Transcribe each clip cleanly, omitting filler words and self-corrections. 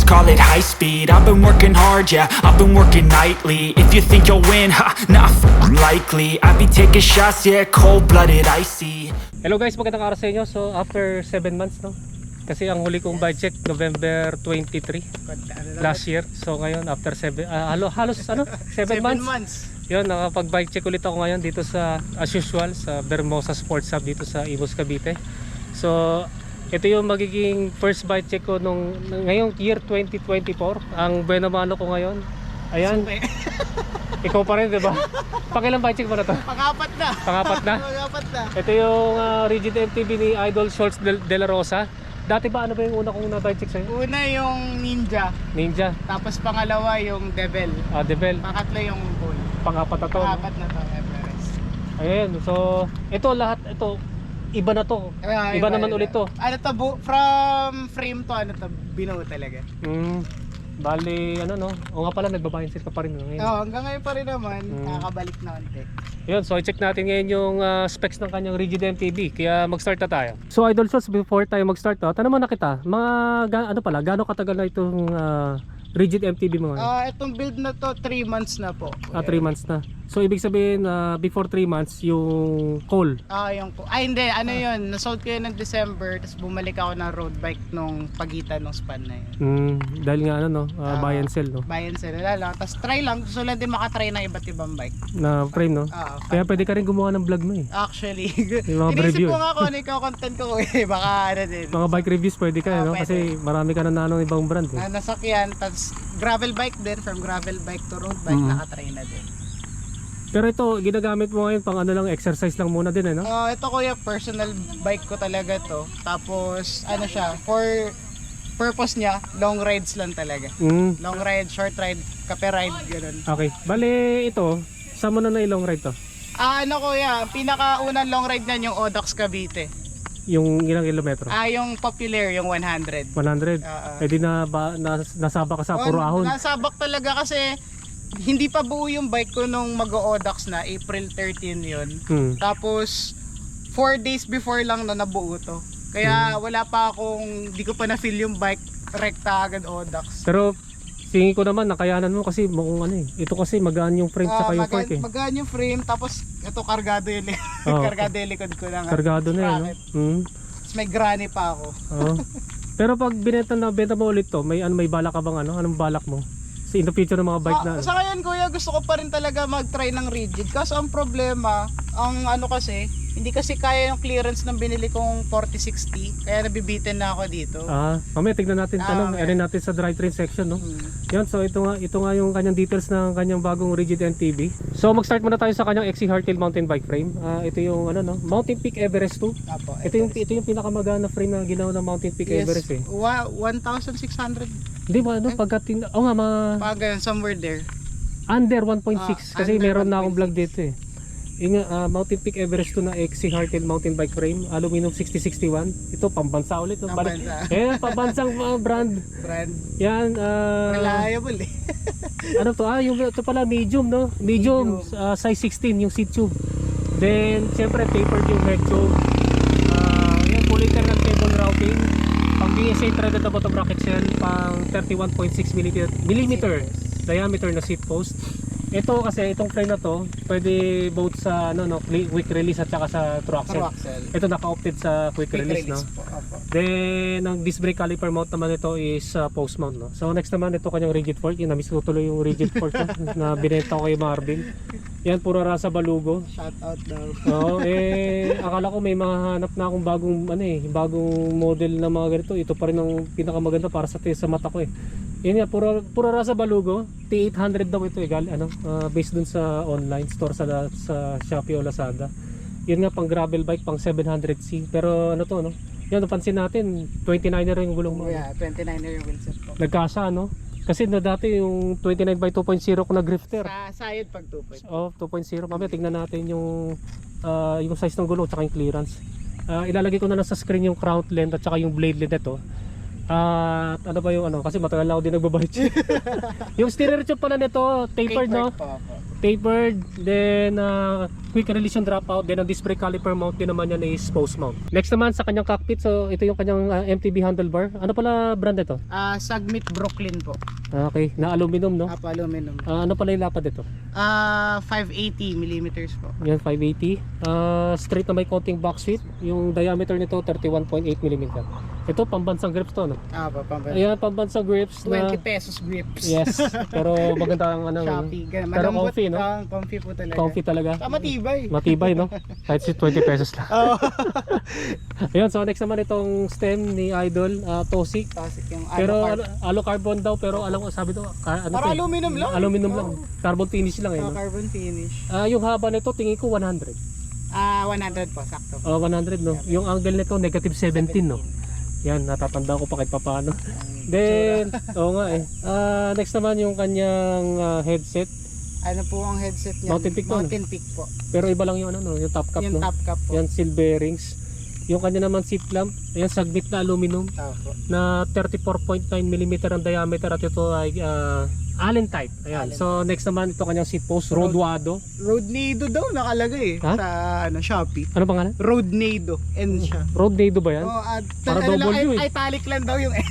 call it high speed. I've been working hard, yeah, I've been working nightly. If you think you'll win, ha, not likely. I be taking shots, yeah, cold-blooded, icy. Hello guys, magandang araw sa inyo. So after 7 months, no? Kasi ang huli kong bike check November 23 last year. So ngayon after 7 halos 7 months. Yun, nakapag bike check ulit ako ngayon dito sa as usual sa Bermosa Sports Hub dito sa Imus, Cavite. So ito yung magiging first bike check ko nung ngayong year 2024. Ang buena mano ko ngayon. Ayan. Ikaw pa rin, 'di ba? Pakilang bike check mo na to? Pangapat na. Pangapat na? Pangapat na. Ito yung Rigid MTB ni Idol Schultz de la Rosa. Dati ba ano ba yung una kong na-bike check sa'yo? Una yung Ninja. Ninja. Tapos pangalawa yung Devil. Devil. Pangatlo yung Bull. Pangapat na to. Pangapat na to, Everest. Ayun, so ito lahat, ito iba na to. Iba naman ulit to. Ano to, from frame to ano to, binuo talaga. Bali, ano no? O nga pala, nagbabayan sila pa rin ngayon. Oo, hanggang ngayon pa rin naman, nakakabalik na konti. Yun, so i-check natin ngayon yung specs ng kanyang Rigid MTB. Kaya mag-start na tayo. So Idol Schultz, before tayo mag-start, tanong mo na kita, ano pala, gaano katagal na itong Rigid MTB mo ngayon? Itong build na to, 3 months na po. 3 months na. So ibig sabihin, before 3 months, yung call. Hindi, ano yun, nasold ko yun ng December, tapos bumalik ako ng road bike nung pagitan ng span na yun. Dahil nga ano no, buy and sell no. Buy and sell, lang. Tapos try lang, gusto lang din makatry ng iba't ibang bike. Na frame no? Kaya pwede ka rin gumawa ng vlog mo eh. Actually, yung mga review. Inisip ko nga kung ano yung content ko eh, baka ano din. Mga bike reviews pwede ka no? Pwede. Kasi marami ka na ng ibang brand eh. Nasakyan, tapos gravel bike din, from gravel bike to road bike, nakatry na din. Pero ito, ginagamit mo ngayon pang ano lang, exercise lang muna din eh no? Ito kuya, personal bike ko talaga to. Tapos ano siya, for purpose niya, long rides lang talaga. Long ride, short ride, kape ride, gano'n. Okay, bale ito, saan mo na long ride to? Ano kuya, pinakaunang long ride niyan yung Odax Cavite. Yung ilang kilometro? Yung popular, yung 100. 100? Eh di nasabak ka sa puro ahon? Nasabak talaga kasi hindi pa buo yung bike ko nung mag-o-Odax na, April 13 yun. Tapos 4 days before lang na nabuo to. Kaya wala pa akong, di ko pa na-feel yung bike rekta agad Odax. Pero tingin ko naman nakayanan mo kasi mukhang ano eh. Ito kasi magaan yung frame tsaka yung fork eh. Magaan yung frame, tapos ito kargado yung kargado yung likod ko na nga. Kargado na yun, no? Tapos may granny pa ako. Pero pag benta mo ulit to, may balak ka bang ano? Anong balak mo? In the future ng mga bike na sa ngayon kuya, gusto ko pa rin talaga mag-try ng rigid. Kaso ang problema, ang ano kasi, hindi kasi kaya yung clearance ng binili kong 4060. Kaya nabibitin na ako dito. Mamaya tignan natin natin sa drivetrain section no. Yan, so ito nga yung kanyang details ng kanyang bagong Rigid MTB. So mag-start muna tayo sa kanyang XC Hardtail mountain bike frame. Ito yung ano no, Mountain Peak Everest 2. Apo, Ito yung pinakamagana frame na ginawa ng Mountain Peak Everest eh. 1,600. Hindi ba ano Pag somewhere there. Under 1.6 kasi under meron na akong 1.6. vlog dito eh. Yung Mountain Peak Everest 2 na XC Hardtail mountain bike frame, aluminum 6061. Ito pambansa ulit no. Pambansang brand. Yan Reliable eh. ano to? Ito pala medium no. Medium size 16 yung seat tube. Then siyempre tapered yung head tube. Yan full internal cable routing. Pang BSA threaded na bottom bracket shell, pang 31.6 mm diameter na seat post. Ito kasi itong frame na to, pwede both sa quick release at saka sa true axle. Ito naka-opted sa quick release no. Then ang disc brake caliper mount naman ito is post mount no. So next naman ito kanyang rigid fork, na-miss ko tuloy yung rigid fork na binenta ko kay Marvin. Yan puro rasa balugo. Shout out daw. Akala ko may mahanap na akong bagong model na mga ganito. Ito pa rin ang pinakamaganda para sa mata ko eh. Yan nga, puro rasa balugo. T800 daw ito eh, based dun sa online store sa Shopee o Lazada. Yun nga, pang gravel bike, pang 700C. Pero ano to no? Yan, napansin natin, 29er yung gulong mo. Yeah, 29er yung wheelset ko. Nagkasa no? Kasi dati yung 29x2.0 ko na grifter. Sa side pag 2.0. 2.0. Mamaya tingnan natin yung size ng gulong at yung clearance. Ilalagay ko na lang sa screen yung crown length at saka yung blade length ito. Ano ba yung kasi matagal na ako din nagbabike. Yung steering tube pala nito tapered no? tapered, then quick release yung dropout, then ang disc brake caliper mount din naman yan is post mount. Next naman sa kanyang cockpit, so ito yung kanyang MTB handlebar. Ano pala brand ito? Sagmit Brooklyn po. Okay, na aluminum, no? Aluminum. Ano pala yung lapad ito? 580 millimeters po. Yan, 580. Straight na may konting box fit. Yung diameter nito 31.8 mm. Ito pambansang grips to, no? Pambansa. Ayan, pambansang grips na 20 pesos grips. yes, pero maganda ang ano. Shopee. Pero Malambot, comfy, no? Comfy po talaga. Comfy talaga. Matibay. Matibay, no? Kahit si 20 pesos lang. Ayun, so next naman itong stem ni Idol, Tosik. Classic yung Pero alu carbon daw, pero alam ko sabi to, ano para to, aluminum lang. Aluminum lang. Carbon finish lang eh. No? Carbon finish. Yung haba nito tingin ko 100. 100 po, sakto. 100, no. Yung angle nito negative 17, no. Yan, natatanda ko pa kahit papaano. Then, oo nga eh. Next naman yung kanyang headset. Ano po ang headset niya? Mountain Peak to, no? Mountain Peak po. Pero iba lang yung ano, no, yung top cap, Yung no. top cap po. Yan, seal bearings. Yung kanya naman seat lamp, ayan, sagmit na aluminum Opo. na 34.9 mm ang diameter at ito ay Allen type. Ayan. Allen So next naman ito kanyang seat post, Roadwado. Roadnado daw nakalagay Ha? sa Shopee. Ano pangalan? Roadnado. N siya. Roadnado ba yan? Para double U eh. Italic lang daw yung N.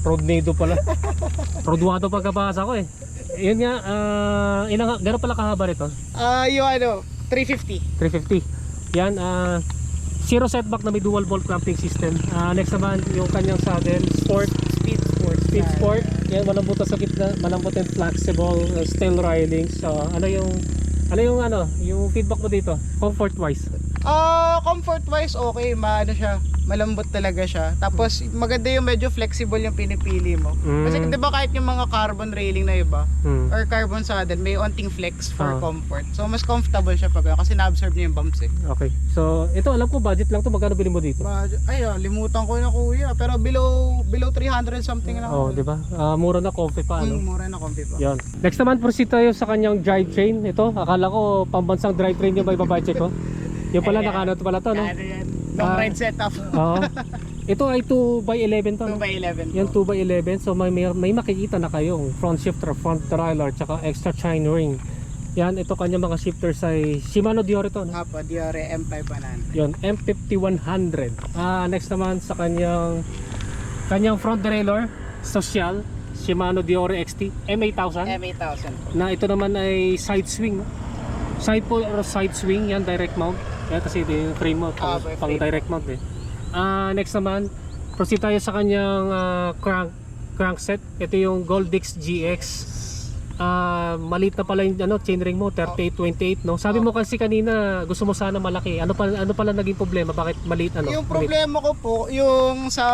Roadnado pala. Roadwado pagkabasa ko eh. Yun nga, gano'n pala kahaba rito? Yung 350. 350. Yan, zero setback na may dual bolt clamping system. Next naman, yung kanyang saddle, Sport. Speed Sport. Yan, malambot sa gitna, malambot and flexible, steel railings. So, yung feedback mo dito, comfort wise? Comfort wise okay, malambot talaga siya. Tapos maganda yung medyo flexible yung pinipili mo. Kasi 'di ba kahit yung mga carbon railing na iba or carbon saddle, may onting flex for comfort. So mas comfortable siya kasi na-absorb niya yung bumps eh. Okay. So ito alam ko budget lang to, magkano bili mo dito? Limutan ko na kuya, pero below 300 something lang. 'di ba? Mura na, comfy pa, ano? Mura na, comfy pa. Yan. Next naman proceed tayo sa kanyang drivetrain. Ito, akala ko pambansang drivetrain yung may babayche ko. Yung pala nakaano pala to, no? Long ride setup. Oo. Ito ay 2x11 to, no? 2x11. Yan 2x11, so may makikita na kayong front shifter, front derailleur, tsaka extra chain ring. Yan, ito kanya mga shifters ay Shimano Diore to, no? Apo, Diore M5100. Yan, M5100. Next naman sa kanyang front derailleur, social, Shimano Diore XT M8000. M8000. Na ito naman ay side swing, no? Side pull or side swing, yan direct mount. Yan kasi ito yung frame mount, pang direct mount eh. Next naman, proceed tayo sa kanyang crankset. Ito yung Goldix GX. Maliit na pala yung chainring mo, 38-28, no? Sabi mo kasi kanina gusto mo sana malaki. Ano pala naging problema? Bakit maliit, ano? Yung problema ko po, yung sa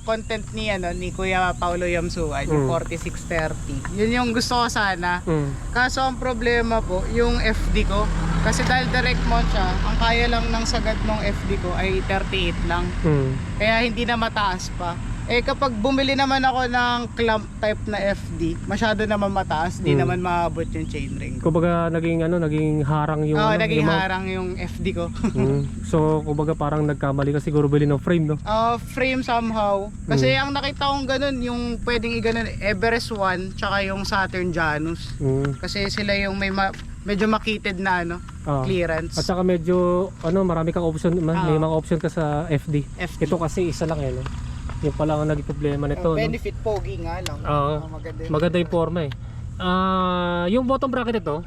content ni Kuya Paulo Yamsuan, yung 4630. Yun yung gusto ko sana. Kaso ang problema po, yung FD ko. Kasi dahil direct mount siya, ang kaya lang ng sagad ng FD ko ay 38 lang. Kaya hindi na mataas pa. Kapag bumili naman ako ng clamp type na FD, masyado naman mataas, di naman maabot yung chainring. Kumbaga naging harang yung naging harang yung FD ko. So kumbaga parang nagkamali ka siguro bili ng frame, no? Frame somehow. Kasi ang nakita kong ganun, yung pwedeng i-ganun, Everest 1 tsaka yung Saturn Janus. Kasi sila yung medyo makitid na clearance. At saka medyo marami kang option, may mga option ka sa FD. Ito kasi isa lang no? Yung pala ang naging problema nito, benefit, no? Pogi nga lang. Maganda yung forma eh. Yung bottom bracket ito,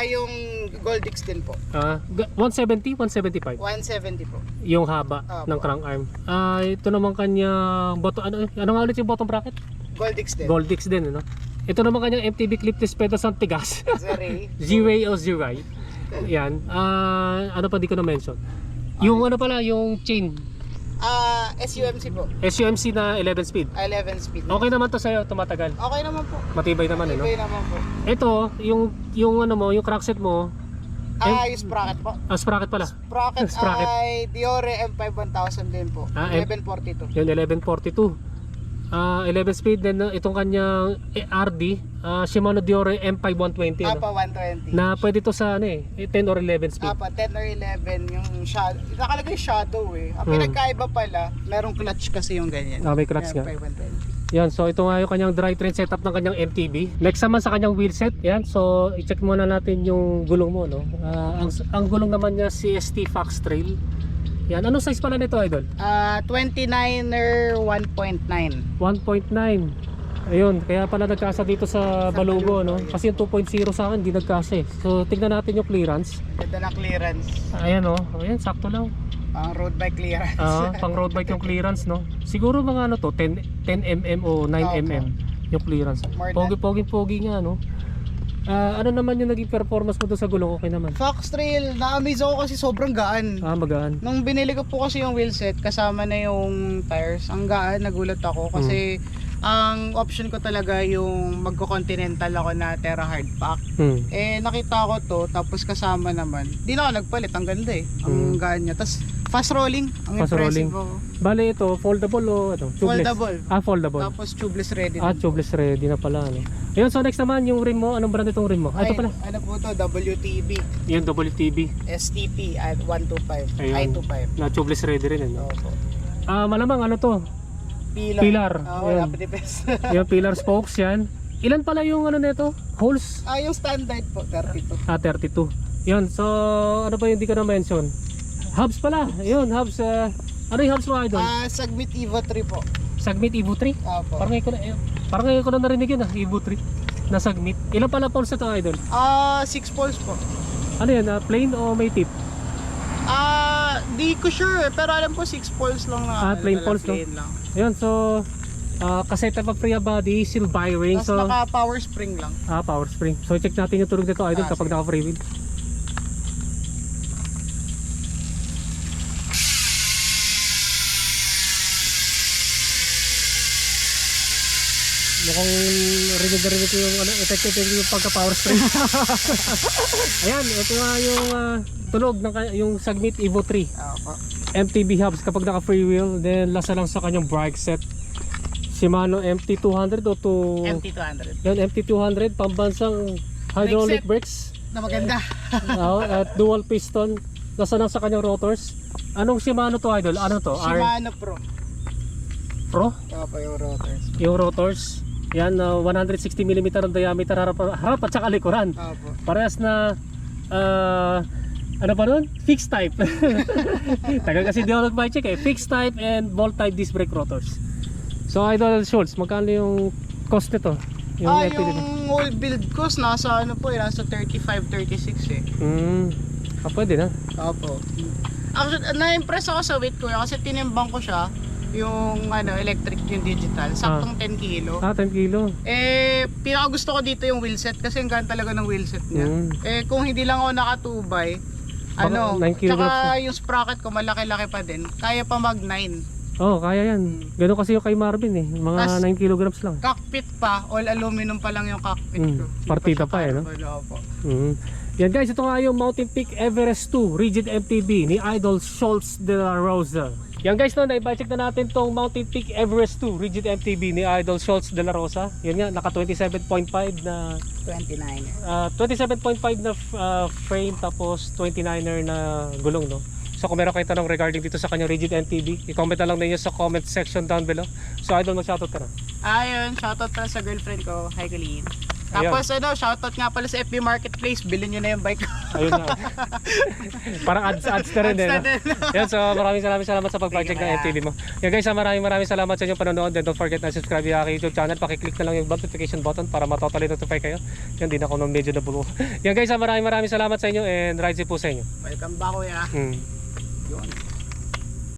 yung Goldix din po. 170, 175. 170 po. Yung haba ng crank arm. Ito naman kanya ano nga ulit yung bottom bracket? Goldix din. Goldix din, no? Ito naman kanyang MTB clipless pedals ang tigas. Z-Ray o Z-Ride. Yan. Ano pa di ko na mention? Yung yung chain. SUMC po. SUMC na 11 speed. 11 speed. Okay naman to sa'yo, tumatagal. Okay naman po. Matibay naman, no? Matibay naman po. Ito, yung crankset mo. Yung sprocket po. Sprocket pala. Sprocket ay Diore M5100 din po. 1142. Yung 1142. 11 speed, then itong kanyang RD, Shimano Diore M5120. Apa, 120. Na pwede to sa 10 or 11 speed. Apa, 10 or 11 yung shadow. Nakalagay shadow eh. Ang pinagkaiba pala, merong clutch kasi yung ganyan. May clutch nga. Yan, so ito nga yung kanyang drivetrain setup ng kanyang MTB. Next naman sa kanyang wheelset. Yan, so i-check muna natin yung gulong mo, no. Ang gulong naman niya CST Fox Trail. Yan, anong size pala nito, idol? 29er 1.9. 1.9. Ayun, kaya pala nagkasa dito sa Balugo, no? Kasi yung 2.0 sa akin, hindi nagkasa eh. So, tignan natin yung clearance. Ganda na clearance. Ayan, oh. Ayan, sakto lang. Pang road bike clearance. Pang road bike yung clearance, no? Siguro mga ano to, 10 mm o 9 mm yung clearance. More than- Pogi nga, no? Ano naman yung naging performance mo doon sa gulong? Okay naman. Fox Trail, na-amaze ako kasi sobrang gaan. Magaan. Nung binili ko po kasi yung wheelset, kasama na yung tires. Ang gaan, nagulat ako kasi ang option ko talaga yung magko-continental ako na Terra Hardpack. Eh nakita ko to, tapos kasama naman. Di na ako nagpalit, ang ganda eh. Ang gaan niya. Tapos fast rolling, ang Fast impressive rolling. ako. Bale ito, foldable o ano? Tubeless? Foldable. Foldable. Tapos tubeless ready. Tubeless ready na pala, ano? Ayun, so next naman yung rim mo. Anong brand itong rim mo? Ito pala. Ano po to, WTB, Yung WTB. STP at 125, Ayun. I25. Na tubeless ready rin, ano? Opo. Malamang ano to? Pilar. Ayan. Wala pa depes. Yung pillar spokes yan. Ilan pala yung ano nito? Holes? Yung standard po, 32. 32. Yun, so ano ba yung hindi ko na mention? Hubs pala. Yun, hubs. Ano yung hubs mo, idol? Sagmit Evo 3 po. Sagmit Evo 3? Opo. Parang ngayon ko na narinig yun, Evo 3 na Sagmit. Ilan pala poles na to, idol? 6 poles po. Ano yan, plain o may tip? Di ko sure pero alam ko 6 poles lang na. Plain poles, no? plain lang. Ayun, so kaseta pa free body, seal bearing. Tapos So naka power spring lang. power spring. So i-check natin yung tunog nito, idol, kapag Sige. naka free wheel. Mukhang rinig na rinig ko yung effective yung pagka power spring. Ayan, ito nga yung tunog ng yung Sagmit Evo 3 Opo. MTB hubs kapag naka free wheel. Then lasa lang sa kanyang brake set, Shimano MT200 o to MT200. yan, MT200 pambansang hydraulic brakes. Na maganda. At dual piston. Nasa lang sa kanyang rotors. Anong Shimano to, idol? Ano to? Shimano Pro. Pro? Opo yung rotors. Yung rotors. Yan, 160mm ang diameter harap at saka likuran. Opo. Parehas na ano pa nun? Fixed type. Tagal kasi di ako nag-check eh. Fixed type and bolt type disc brake rotors. So, idol Schultz, magkano yung cost nito? Yung FPD nito? Yung whole build cost nasa ano po, nasa 35-36 eh. Pwede na. Opo. Actually, na-impress ako sa weight ko kasi tinimbang ko siya. Yung electric, yung digital, saktong 10 kilo. 10 kilo. Pinaka gusto ko dito yung wheelset kasi ang gaan talaga ng wheelset niya. Kung hindi lang ako nakatubay, 9 kilograms tsaka yung sprocket ko malaki-laki pa din, kaya pa mag 9. Kaya yan. Ganun kasi yung kay Marvin eh. Mga Tas, 9 kilograms lang. Cockpit pa, all aluminum pa lang yung cockpit ko. Hindi Partida siya pa eh, no? carbon, opo. Yan guys, ito nga yung Mountain Peak Everest 2 Rigid MTB ni Idol Schultz de la Rosa. Yan guys, no, naiba-check na natin tong Mountain Peak Everest 2 Rigid MTB ni Idol Schultz de la Rosa. Yan nga, naka 27.5 na 29. 27.5 na frame, tapos 29er na gulong, no. So kung meron kayo tanong regarding dito sa kanyang Rigid MTB, i-comment na lang ninyo sa comment section down below. So Idol, mag-shoutout ka na. Ayun, shoutout pala sa girlfriend ko, hi Colleen. Tapos shoutout nga pala sa FB Marketplace, bilhin nyo na yung bike ko. Ayun na. Parang ads na rin Ads eh. na No? din. Yan, so maraming salamat sa pag-project ng MTV mo. Yan guys, maraming salamat sa inyong panonood. And don't forget na subscribe yung aking YouTube channel. Pakiclick na lang yung notification button para matotally notify kayo. Yan, din ako nung medyo nabulo. Yan guys, maraming salamat sa inyo and ride safe po sa inyo. Welcome back kuya. Hmm. Yun.